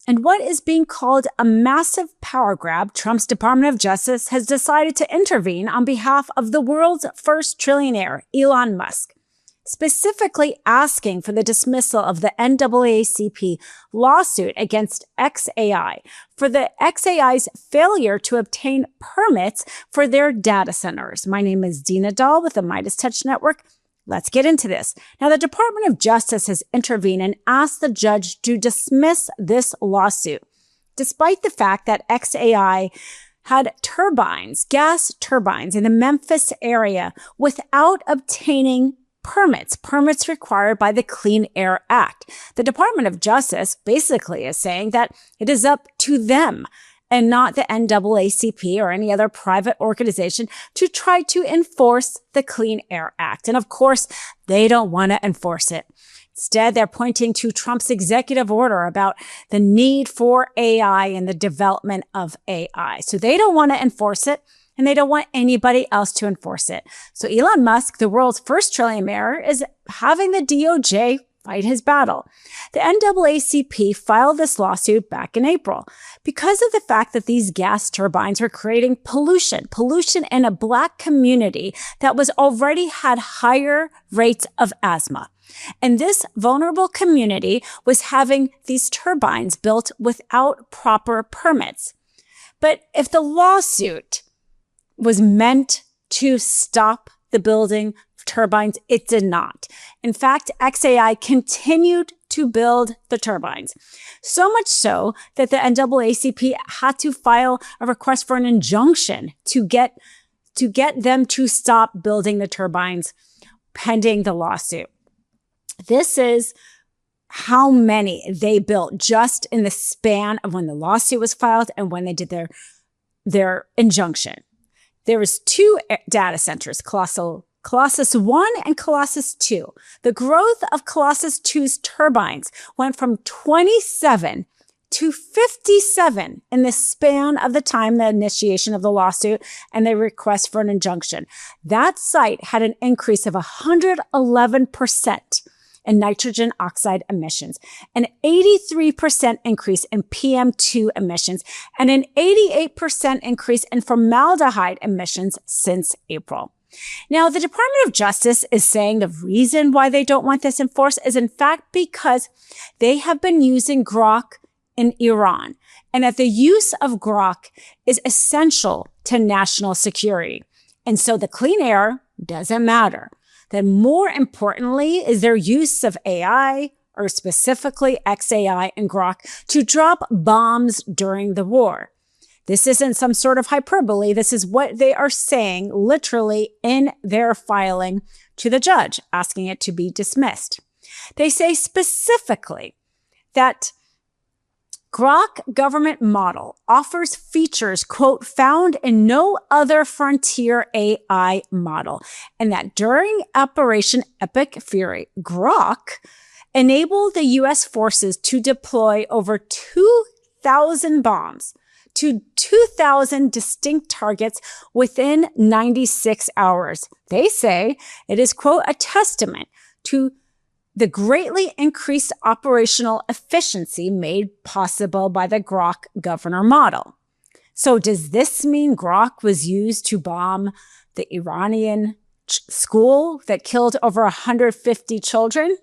In what is being called a massive power grab, Trump's Department of Justice has decided to intervene on behalf of the world's first trillionaire, Elon Musk, specifically asking for the dismissal of the NAACP lawsuit against XAI for the XAI's failure to obtain permits for their data centers. My name is Dina Doll with the MeidasTouch Network. Let's get into this. Now, the Department of Justice has intervened and asked the judge to dismiss this lawsuit, despite the fact that XAI had turbines, gas turbines in the Memphis area without obtaining permits required by the Clean Air Act. The Department of Justice basically is saying that it is up to them and not the NAACP or any other private organization to try to enforce the Clean Air Act. And of course, they don't want to enforce it. Instead, they're pointing to Trump's executive order about the need for AI and the development of AI. So they don't want to enforce it, and they don't want anybody else to enforce it. So Elon Musk, the world's first trillionaire, is having the DOJ fight his battle. The NAACP filed this lawsuit back in April because of the fact that these gas turbines were creating pollution in a Black community that was already had higher rates of asthma. And this vulnerable community was having these turbines built without proper permits. But if the lawsuit was meant to stop the building turbines, it did not. In fact, XAI continued to build the turbines. So much so that the NAACP had to file a request for an injunction to get them to stop building the turbines pending the lawsuit. This is how many they built just in the span of when the lawsuit was filed and when they did their injunction. There was 2 data centers, Colossus 1 and Colossus 2. The growth of Colossus 2's turbines went from 27 to 57 in the span of the time the initiation of the lawsuit and the request for an injunction. That site had an increase of 111% in nitrogen oxide emissions, an 83% increase in PM2 emissions, and an 88% increase in formaldehyde emissions since April. Now, the Department of Justice is saying the reason why they don't want this enforced is in fact because they have been using Grok in Iran, and that the use of Grok is essential to national security. And so the clean air doesn't matter. Then more importantly is their use of AI, or specifically XAI and Grok, to drop bombs during the war. This isn't some sort of hyperbole. This is what they are saying literally in their filing to the judge, asking it to be dismissed. They say specifically that Grok government model offers features, quote, found in no other frontier AI model, and that during Operation Epic Fury, Grok enabled the U.S. forces to deploy over 2,000 bombs to 2,000 distinct targets within 96 hours. They say it is, quote, a testament to the greatly increased operational efficiency made possible by the Grok governor model. So does this mean Grok was used to bomb the Iranian school that killed over 150 children?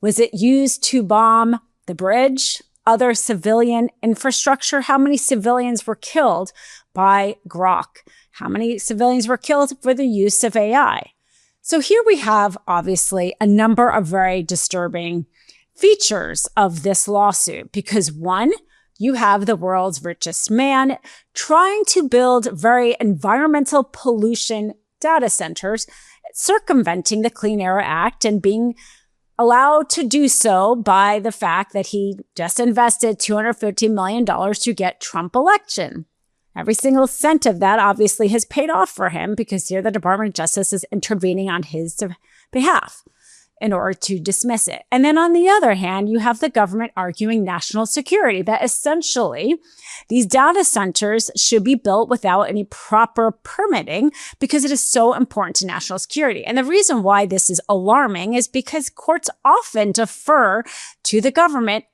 Was it used to bomb the bridge, other civilian infrastructure? How many civilians were killed by Grok? How many civilians were killed for the use of AI? So here we have, obviously, a number of very disturbing features of this lawsuit because, one, you have the world's richest man trying to build very environmental pollution data centers, circumventing the Clean Air Act and being allowed to do so by the fact that he just invested $250 million to get Trump election. Every single cent of that obviously has paid off for him because here the Department of Justice is intervening on his behalf in order to dismiss it. And then on the other hand, you have the government arguing national security, that essentially these data centers should be built without any proper permitting because it is so important to national security. And the reason why this is alarming is because courts often defer to the government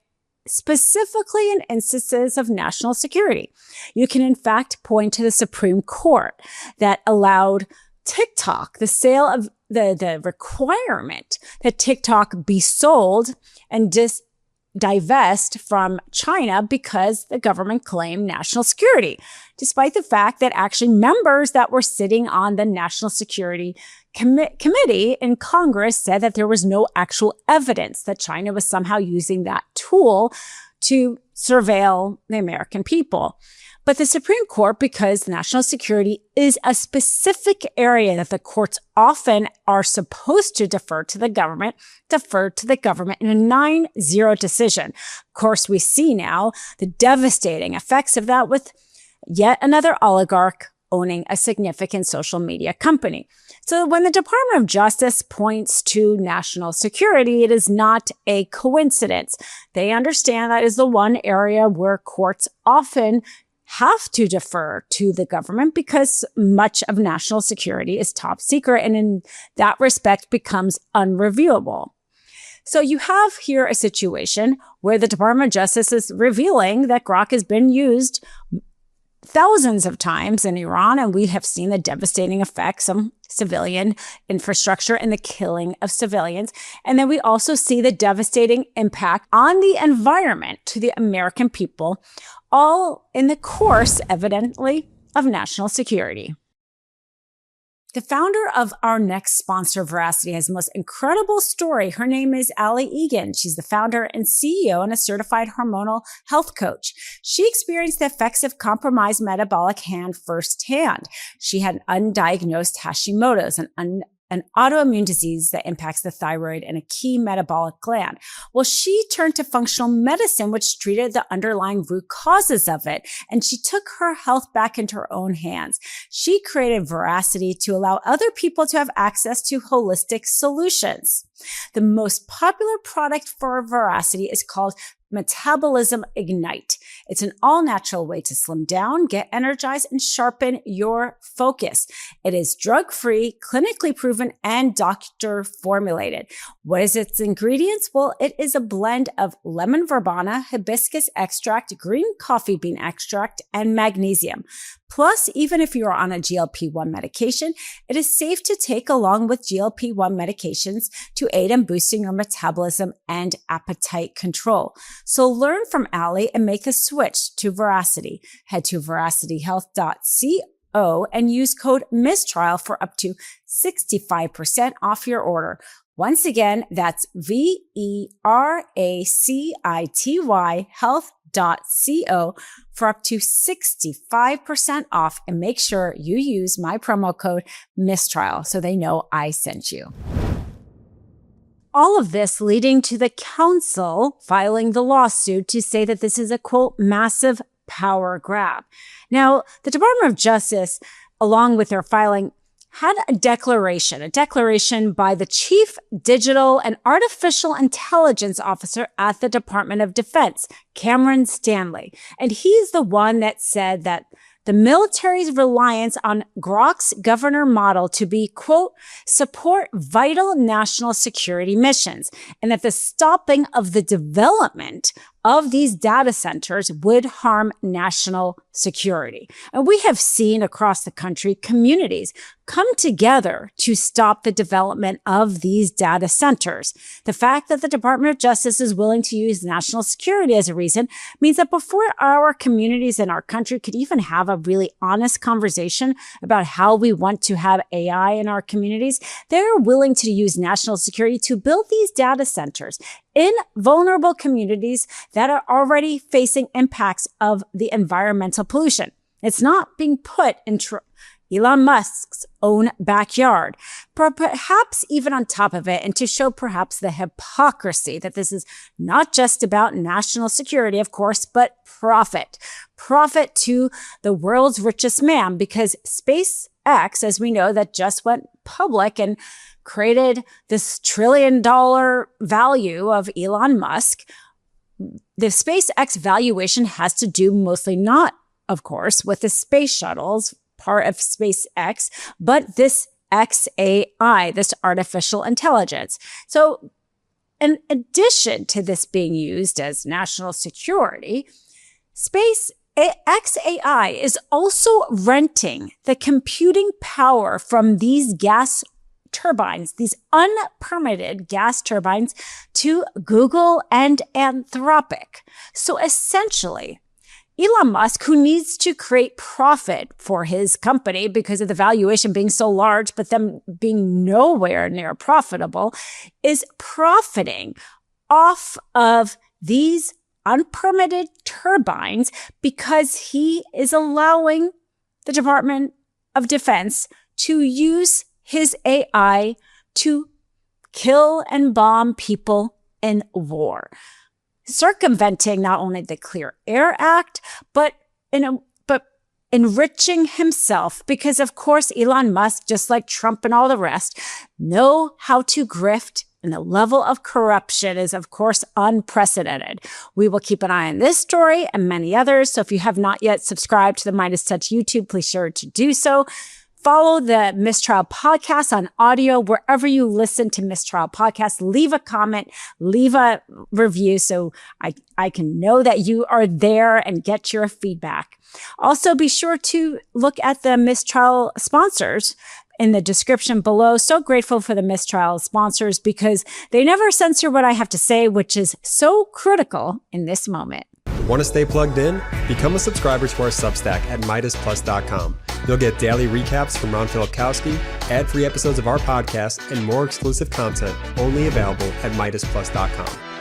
specifically in instances of national security. You can in fact point to the Supreme Court that allowed TikTok, the sale of the requirement that TikTok be sold and divest from China because the government claimed national security, despite the fact that actually members that were sitting on the National Security Committee in Congress said that there was no actual evidence that China was somehow using that tool to surveil the American people. But the Supreme Court, because national security is a specific area that the courts often are supposed to defer to the government, deferred to the government in a 9-0 decision. Of course, we see now the devastating effects of that with yet another oligarch owning a significant social media company. So when the Department of Justice points to national security, it is not a coincidence. They understand that is the one area where courts often have to defer to the government because much of national security is top secret and in that respect becomes unreviewable. So you have here a situation where the Department of Justice is revealing that Grok has been used thousands of times in Iran, and we have seen the devastating effects on civilian infrastructure and the killing of civilians. And then we also see the devastating impact on the environment to the American people, all in the course, evidently, of national security. The founder of our next sponsor, Veracity, has the most incredible story. Her name is Ali Egan. She's the founder and CEO and a certified hormonal health coach. She experienced the effects of compromised metabolic hand firsthand. She had undiagnosed Hashimoto's, an autoimmune disease that impacts the thyroid and a key metabolic gland. Well, she turned to functional medicine, which treated the underlying root causes of it, and she took her health back into her own hands. She created Veracity to allow other people to have access to holistic solutions. The most popular product for Veracity is called Metabolism Ignite. It's an all-natural way to slim down, get energized, and sharpen your focus. It is drug-free, clinically proven, and doctor-formulated. What is its ingredients? Well, it is a blend of lemon verbena, hibiscus extract, green coffee bean extract, and magnesium. Plus, even if you are on a GLP-1 medication, it is safe to take along with GLP-1 medications to aid in boosting your metabolism and appetite control. So learn from Ali and make the switch to Veracity. Head to veracityhealth.co and use code MISTRIAL for up to 65% off your order. Once again, that's VERACITY health.co for up to 65% off, and make sure you use my promo code MISTRIAL so they know I sent you. All of this leading to the council filing the lawsuit to say that this is a, quote, massive power grab. Now, the Department of Justice, along with their filing, had a declaration by the Chief Digital and Artificial Intelligence Officer at the Department of Defense, Cameron Stanley. And he's the one that said that the military's reliance on Grok's governor model to be, quote, support vital national security missions, and that the stopping of the development of these data centers would harm national security. And we have seen across the country communities come together to stop the development of these data centers. The fact that the Department of Justice is willing to use national security as a reason means that before our communities in our country could even have a really honest conversation about how we want to have AI in our communities, they're willing to use national security to build these data centers in vulnerable communities that are already facing impacts of the environmental pollution. It's not being put in Elon Musk's own backyard, but perhaps even on top of it, and to show perhaps the hypocrisy that this is not just about national security, of course, but profit to the world's richest man, because SpaceX, as we know, that just went public and created this $1 trillion value of Elon Musk. The SpaceX valuation has to do mostly not, of course, with the space shuttles, part of SpaceX, but this XAI, this artificial intelligence. So in addition to this being used as national security, xAI is also renting the computing power from these gas turbines, these unpermitted gas turbines, to Google and Anthropic. So essentially, Elon Musk, who needs to create profit for his company because of the valuation being so large, but them being nowhere near profitable, is profiting off of these unpermitted turbines because he is allowing the Department of Defense to use his AI to kill and bomb people in war, circumventing not only the Clear Air Act, but enriching himself because, of course, Elon Musk, just like Trump and all the rest, know how to grift, and the level of corruption is, of course, unprecedented. We will keep an eye on this story and many others. So if you have not yet subscribed to the MeidasTouch YouTube, please sure to do so. Follow the Mistrial Podcast on audio wherever you listen to Mistrial Podcast. Leave a comment, leave a review so I can know that you are there and get your feedback. Also, be sure to look at the Mistrial sponsors in the description below. So grateful for the Mistrial sponsors because they never censor what I have to say, which is so critical in this moment. Want to stay plugged in? Become a subscriber to our Substack at MeidasPlus.com. You'll get daily recaps from Ron Filipkowski, ad-free episodes of our podcast, and more exclusive content only available at MeidasPlus.com.